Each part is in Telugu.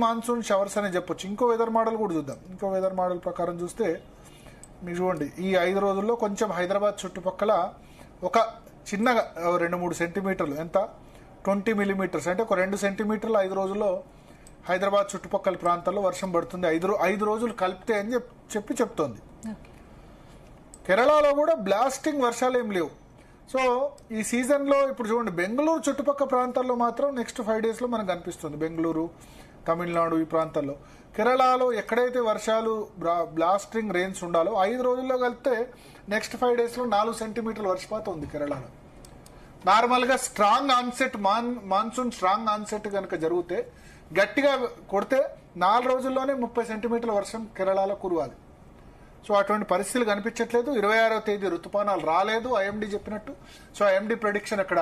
మాన్సూన్ షవర్స్ అనే చెప్పొచ్చు. ఇంకో వెదర్ మోడల్ కూడా చూద్దాం. ఇంకో వెదర్ మోడల్ ప్రకారం చూస్తే మీరు చూడండి, ఈ 5 రోజుల్లో కొంచెం హైదరాబాద్ చుట్టుపక్కల ఒక చిన్నగా 2-3 సెంటీమీటర్లు, ఎంత 20 మిల్లీమీటర్స్, అంటే ఒక 2 సెంటీమీటర్లు 5 రోజుల్లో హైదరాబాద్ చుట్టుపక్కల ప్రాంతాల్లో వర్షం పడుతుంది. 5 రోజులు కలిపితే అని చెప్తోంది. కేరళలో కూడా బ్లాస్టింగ్ వర్షాలు ఏం లేవు. సో ఈ సీజన్లో ఇప్పుడు చూడండి, బెంగళూరు చుట్టుపక్కల ప్రాంతాల్లో మాత్రం నెక్స్ట్ 5 డేస్లో మనకు కనిపిస్తుంది. బెంగళూరు, తమిళనాడు ఈ ప్రాంతాల్లో. కేరళలో ఎక్కడైతే వర్షాలు బ్లాస్టింగ్ రెయిన్స్ ఉండాలో 5 రోజుల్లో కలిపితే నెక్స్ట్ 5 డేస్లో 4 సెంటీమీటర్ల వర్షపాతం ఉంది కేరళలో. నార్మల్గా strong onset monsoon strong onset కనుక జరిగితే, గట్టిగా కొడితే 4 రోజుల్లోనే 30 సెంటీమీటర్ల వర్షం కేరళలో కురవాలి. సో అటువంటి పరిస్థితులు కనిపించట్లేదు. 26వ తేదీ ఋతుపవనాలు రాలేదు ఐఎండీ చెప్పినట్టు. సో ఐఎండీ ప్రెడిక్షన్ అక్కడ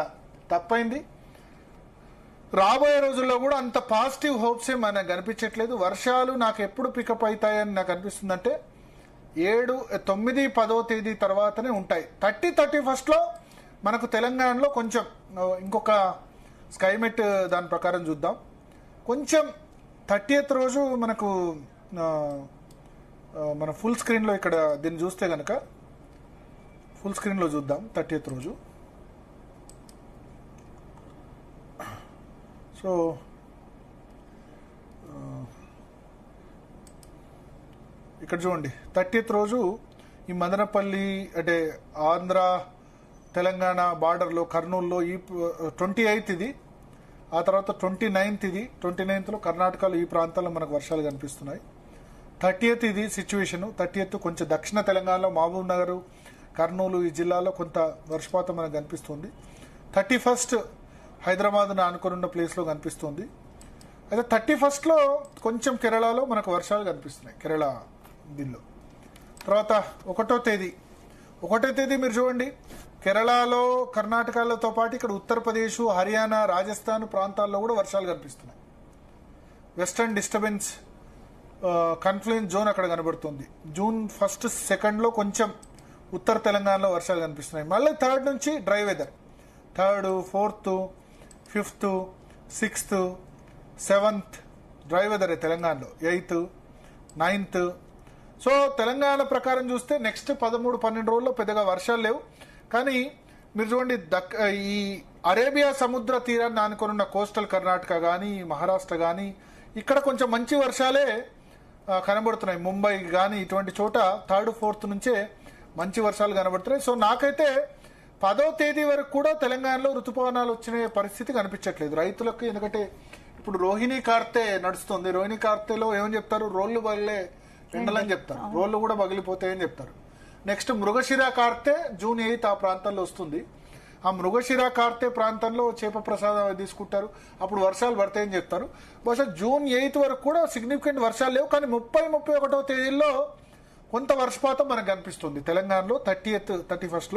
తప్పైంది. రాబోయే రోజుల్లో కూడా అంత పాజిటివ్ హోప్స్ ఏ మనకు కనిపించట్లేదు. వర్షాలు నాకు ఎప్పుడు పికప్ అవుతాయని నాకు అనిపిస్తుందంటే 7, 9, 10వ తేదీ తర్వాతనే ఉంటాయి. 30, 31 మనకు తెలంగాణలో కొంచెం ఇంకొక స్కైమెట్ దాని ప్రకారం చూద్దాం. కొంచెం 30th రోజు మనకు మన ఫుల్ స్క్రీన్లో ఇక్కడ దీన్ని చూస్తే కనుక ఫుల్ స్క్రీన్లో చూద్దాం. 30th రోజు సో ఇక్కడ చూడండి, 30th రోజు ఈ మదనపల్లి అంటే ఆంధ్ర తెలంగాణ బార్డర్లో కర్నూలులో ఈ 28th ఇది, ఆ తర్వాత 29th ఇది, 29th కర్ణాటకలో ఈ ప్రాంతాల్లో మనకు వర్షాలు కనిపిస్తున్నాయి. 30th ఇది సిచ్యువేషను. 30th కొంచెం దక్షిణ తెలంగాణలో మహబూబ్ నగర్, కర్నూలు ఈ జిల్లాలో కొంత వర్షపాతం మనకు కనిపిస్తుంది. 31st హైదరాబాద్ను ఆనుకున్న ప్లేస్లో కనిపిస్తుంది. అయితే 31st కొంచెం కేరళలో మనకు వర్షాలు కనిపిస్తున్నాయి, కేరళ దీనిలో. తర్వాత 1వ తేదీ మీరు చూడండి, కేరళలో కర్ణాటకలతో పాటు ఇక్కడ ఉత్తరప్రదేశ్, హర్యానా, రాజస్థాన్ ప్రాంతాల్లో కూడా వర్షాలు కనిపిస్తున్నాయి. వెస్టర్న్ డిస్టర్బెన్స్ కన్ఫ్లుయెన్స్ జోన్ అక్కడ కనబడుతుంది. జూన్ 1, 2 కొంచెం ఉత్తర తెలంగాణలో వర్షాలు కనిపిస్తున్నాయి. మళ్ళీ 3rd నుంచి dry weather. 3rd, 4th, 5th, 6th, 7th dry వెదరే తెలంగాణలో. 8th, 9th. సో తెలంగాణ ప్రకారం చూస్తే నెక్స్ట్ 13, 12 రోజుల్లో పెద్దగా వర్షాలు లేవు. కానీ మీరు చూడండి, ఈ అరేబియా సముద్ర తీరాన్ని ఆనుకున్న కోస్టల్ కర్ణాటక కానీ, మహారాష్ట్ర కానీ ఇక్కడ కొంచెం మంచి వర్షాలే కనబడుతున్నాయి. ముంబై కానీ ఇటువంటి చోట 3rd, 4th నుంచే మంచి వర్షాలు కనబడుతున్నాయి. సో నాకైతే 10వ తేదీ వరకు కూడా తెలంగాణలో ఋతుపవనాలు వచ్చిన పరిస్థితి కనిపించట్లేదు రైతులకు. ఎందుకంటే ఇప్పుడు రోహిణి కార్తె నడుస్తుంది. రోహిణి కార్తెలో ఏమని చెప్తారు, రోళ్లు బగిలే ఎండలని చెప్తారు, రోళ్లు కూడా పగిలిపోతాయని చెప్తారు. నెక్స్ట్ మృగశిర కార్తె June 8 ఆ ప్రాంతాల్లో వస్తుంది. ఆ మృగశిర కార్తె ప్రాంతంలో చేప ప్రసాదం తీసుకుంటారు, అప్పుడు వర్షాలు పడతాయని చెప్తారు. బహుశా June 8 వరకు కూడా సిగ్నిఫికెంట్ వర్షాలు లేవు. కానీ 30, 31వ తేదీల్లో కొంత వర్షపాతం మనకు కనిపిస్తుంది తెలంగాణలో. 30th, 31st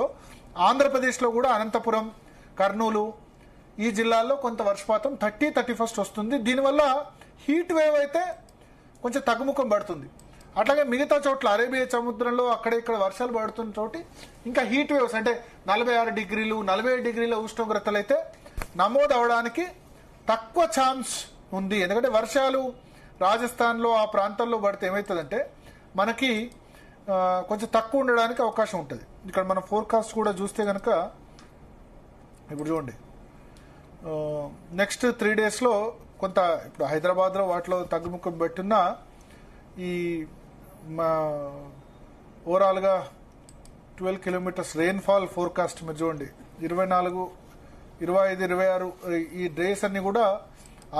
ఆంధ్రప్రదేశ్లో కూడా అనంతపురం, కర్నూలు ఈ జిల్లాల్లో కొంత వర్షపాతం 30, 31st వస్తుంది. దీనివల్ల హీట్ వేవ్ అయితే కొంచెం తగ్గుముఖం పడుతుంది. అట్లాగే మిగతా చోట్ల అరేబియా సముద్రంలో అక్కడ ఇక్కడ వర్షాలు పడుతున్న చోటి ఇంకా హీట్ వేవ్స్ అంటే 46 డిగ్రీలు, 47 డిగ్రీల ఉష్ణోగ్రతలు అయితే నమోదు అవడానికి తక్కువ ఛాన్స్ ఉంది. ఎందుకంటే వర్షాలు రాజస్థాన్లో ఆ ప్రాంతాల్లో పడితే ఏమవుతుందంటే మనకి కొంచెం తక్కువ ఉండడానికి అవకాశం ఉంటుంది. ఇక్కడ మనం ఫోర్కాస్ట్ కూడా చూస్తే కనుక ఇప్పుడు చూడండి, నెక్స్ట్ 3 డేస్లో కొంత ఇప్పుడు హైదరాబాద్లో వాటిలో తగ్గుముఖం పెట్టున్న ఈ ఓవరాల్గా 12 కిలోమీటర్స్ రెయిన్ఫాల్ ఫోర్కాస్ట్ మీరు చూడండి. 24, 25, 26 ఈ డేస్ అన్ని కూడా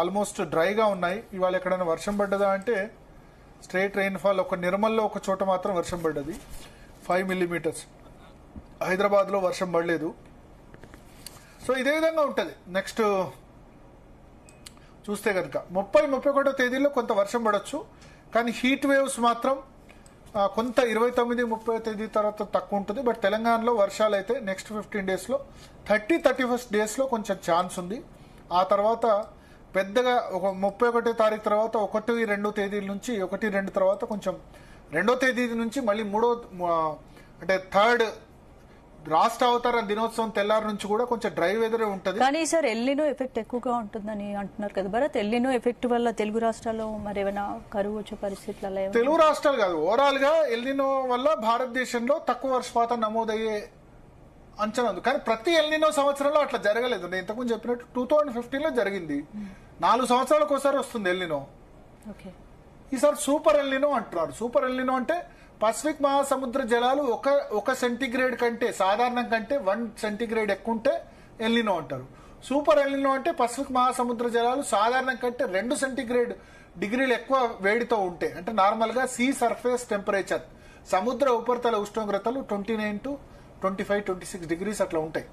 ఆల్మోస్ట్ డ్రైగా ఉన్నాయి. ఇవాళ ఎక్కడైనా వర్షం పడ్డదా అంటే స్ట్రైట్ రెయిన్ఫాల్ ఒక నిర్మల్లో ఒక చోట మాత్రం వర్షం పడ్డది, 5 మిల్లీమీటర్స్. హైదరాబాద్లో వర్షం పడలేదు. సో ఇదే విధంగా ఉంటుంది. నెక్స్ట్ చూస్తే కనుక 30, 31వ తేదీలో కొంత వర్షం పడవచ్చు. కానీ హీట్ వేవ్స్ మాత్రం కొంత 29, 30వ తేదీ తర్వాత తక్కువ ఉంటుంది. బట్ తెలంగాణలో వర్షాలు అయితే నెక్స్ట్ 15 డేస్లో 30, 31st డేస్లో కొంచెం ఛాన్స్ ఉంది. ఆ తర్వాత పెద్దగా ఒక 31వ తారీఖు తర్వాత 1, 2 తేదీల నుంచి 1, 2 తర్వాత కొంచెం 2వ తేదీ నుంచి మళ్ళీ 3వ అంటే 3rd రాష్ట్ర అవతరణ దినోత్సవం తెల్లారి నుంచి కూడా కొంచెం డ్రై వెదరే ఉంటది. కానీ సార్ ఎల్లినో ఎఫెక్ట్ ఎక్కువగా ఉంటుందని అంటున్నారు కదా భరత్. ఎల్లినో ఎఫెక్ట్ వల్ల తెలుగు రాష్ట్రాల్లో మరి ఏమైనా కరువు వచ్చే పరిస్థితులలో తెలుగు రాష్ట్రాలు కాదు, ఓవరాల్ గా ఎల్నినో వల్ల భారతదేశంలో తక్కువ వర్షపాతం నమోదయ్యే అంచనా ఉంది. కానీ ప్రతి ఎల్నినో సంవత్సరంలో అట్లా జరగలేదు. నేను ఇంతకుముందు చెప్పినట్టు 2015 లో జరిగింది. 4 సంవత్సరాలకు ఒకసారి వస్తుంది ఎల్నినో. ఈసారి సూపర్ ఎల్నినో అంటున్నారు. సూపర్ ఎల్నినో అంటే పసిఫిక్ మహాసముద్ర జలాలు ఒక సెంటీగ్రేడ్ కంటే సాధారణం కంటే 1 సెంటీగ్రేడ్ ఎక్కువ ఉంటే ఎల్నినో అంటారు. సూపర్ ఎల్నినో అంటే పసిఫిక్ మహాసముద్ర జలాలు సాధారణం కంటే 2 సెంటీగ్రేడ్ డిగ్రీలు ఎక్కువ వేడితో ఉంటే, అంటే నార్మల్ గా సీ సర్ఫేస్ టెంపరేచర్ సముద్ర ఉపరితల ఉష్ణోగ్రతలు 29 to 25, 26 డిగ్రీస్ అట్లా ఉంటాయి.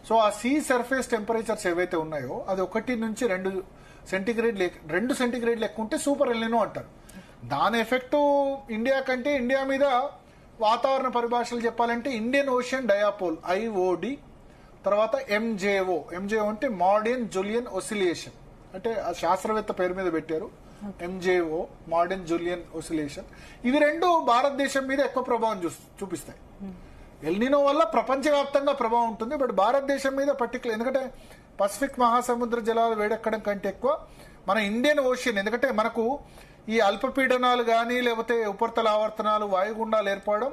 సో ఆ సీ సర్ఫేస్ టెంపరేచర్స్ ఏవైతే ఉన్నాయో అది 1 నుంచి 2 సెంటీగ్రేడ్లు ఎక్కువ ఉంటే సూపర్ ఎల్నినో అంటారు. దాని ఎఫెక్ట్ ఇండియా కంటే, ఇండియా మీద వాతావరణ పరిభాషలు చెప్పాలంటే ఇండియన్ ఓషన్ డయాపోల్ IOD, తర్వాత MJO అంటే మోడర్న్ జూలియన్ ఒసిలేషన్, అంటే ఆ శాస్త్రవేత్త పేరు మీద పెట్టారు. MJO modern Julian oscillation. ఇవి రెండు భారతదేశం మీద ఎక్కువ ప్రభావం చూపిస్తాయి. ఎల్నినో వల్ల ప్రపంచవ్యాప్తంగా ప్రభావం ఉంటుంది, బట్ భారతదేశం మీద పర్టికులర్, ఎందుకంటే పసిఫిక్ మహాసముద్ర జలాలు వేడెక్కడం కంటే ఎక్కువ మన ఇండియన్ ఓషన్, ఎందుకంటే మనకు ఈ అల్పపీడనాలు కానీ లేకపోతే ఉపరితల ఆవర్తనాలు వాయుగుండాలు ఏర్పడడం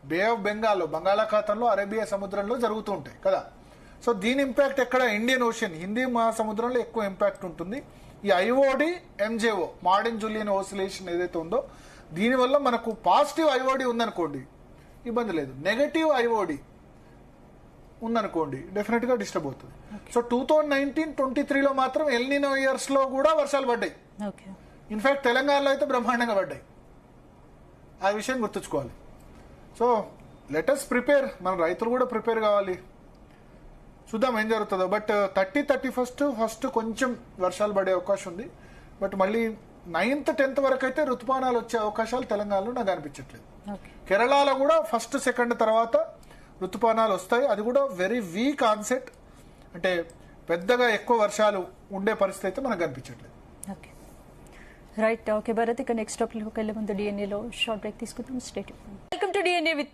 బే ఆఫ్ బెంగాల్లో, బంగాళాఖాతంలో, అరేబియా సముద్రంలో జరుగుతూ ఉంటాయి కదా. సో దీని ఇంపాక్ట్ ఎక్కడ ఇండియన్ ఓషన్, హిందీ మహాసముద్రంలో ఎక్కువ ఇంపాక్ట్ ఉంటుంది. ఈ IOD MJO modern Julian oscillation ఏదైతే ఉందో దీనివల్ల మనకు పాజిటివ్ IOD ఉందనుకోండి ఇబ్బంది లేదు, నెగటివ్ IOD ఉందనుకోండి డెఫినెట్ గా డిస్టర్బ్ అవుతుంది. సో 2019-23లో మాత్రం ఎల్నినో ఇయర్స్ లో కూడా వర్షాలు పడ్డాయి. ఇన్ఫాక్ట్ తెలంగాణలో అయితే బ్రహ్మాండంగా పడ్డాయి. ఆ విషయం గుర్తుంచుకోవాలి. సో లెటస్ ప్రిపేర్, మన రైతులు కూడా ప్రిపేర్ కావాలి. చూద్దాం ఏం జరుగుతుందో. బట్ 30-31 కొంచెం వర్షాలు పడే అవకాశం ఉంది. బట్ మళ్ళీ 9th, 10th వరకు అయితే ఋతుపవనాలు వచ్చే అవకాశాలు తెలంగాణలో నాకు అనిపించట్లేదు. కేరళలో కూడా 1st, 2nd తర్వాత ఋతుపవనాలు వస్తాయి. అది కూడా వెరీ వీక్ ఆన్సెట్, అంటే పెద్దగా ఎక్కువ వర్షాలు ఉండే పరిస్థితి అయితే మనకు కనిపించట్లేదు. Right, okay Bharat. ఇక నెక్స్ట్ టాపిక్ వెళ్ళే ముందు DNA లో షార్ట్ బ్రేక్ తీసుకుందాం. State. Welcome to DNA with